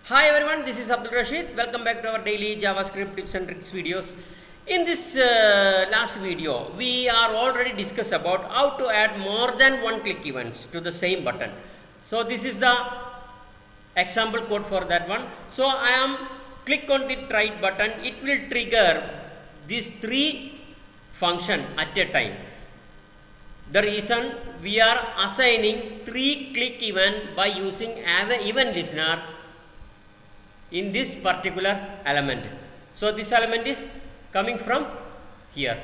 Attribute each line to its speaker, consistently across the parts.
Speaker 1: Hi everyone, this is Abdul Rashid. Welcome back to our daily JavaScript tips and tricks videos. In this last video, we are already discussed about how to add more than one click events to the same button. So this is the example code for that one. So I am click on the right button. It will trigger these three function at a time. The reason we are assigning three click event by using event listener in this particular element. So this element is coming from here.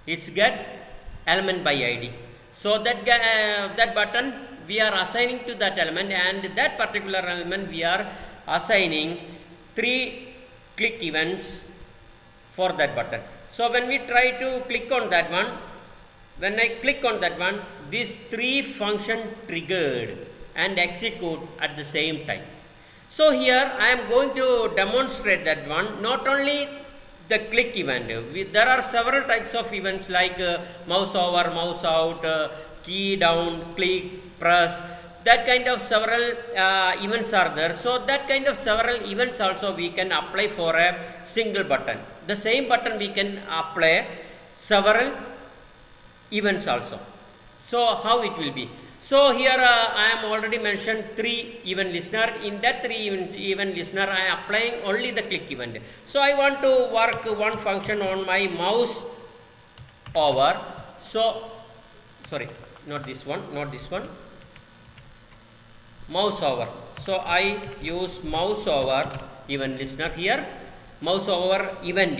Speaker 1: It's get element by ID. So that button we are assigning to that element, and that particular element we are assigning three click events for that button. So when we try to click on that one, when I click on that one, these three function triggered and execute at the same time. So here I am going to demonstrate that one. Not only the click event, there are several types of events like mouse over, mouse out, key down, click, press. That kind of several events are there. So that kind of several events also we can apply for a single button. The same button we can apply several events also. So how it will be? So here I am already mentioned three event listener. In that three event listener, I am applying only the click event. So I want to work one function on my mouse over. So sorry, not this one, mouse over. So I use mouse over event listener here. Mouse over event.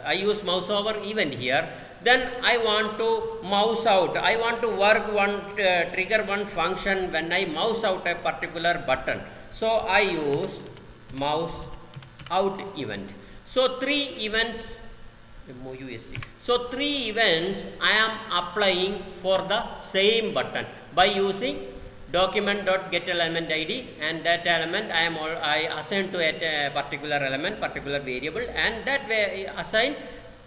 Speaker 1: I use mouse over event here. Then I want to mouse out. I want to work trigger one function when I mouse out a particular button. So I use mouse out event. So three events. So three events I am applying for the same button by using document.getElementId, and that element I assign to a particular element, particular variable, and that way I assign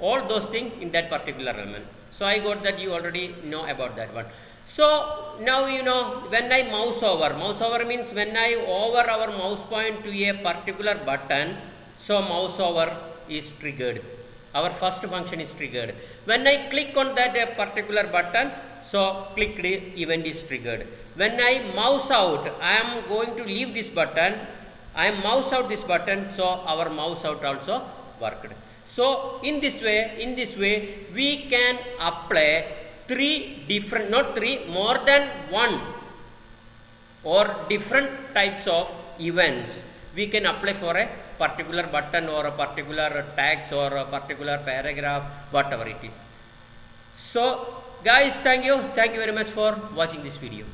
Speaker 1: all those things in that particular element. So I got that, you already know about that one. So now you know when I mouse over means when I over our mouse point to a particular button, so mouse over is triggered. Our first function is triggered. When I click on that particular button, so clicked event is triggered. When I mouse out, I am going to leave this button. I am mouse out this button, so our mouse out also worked. So in this way we can apply three different, not three, more than one or different types of events we can apply for a particular button or a particular tags or a particular paragraph, whatever it is. So guys, thank you very much for watching this video.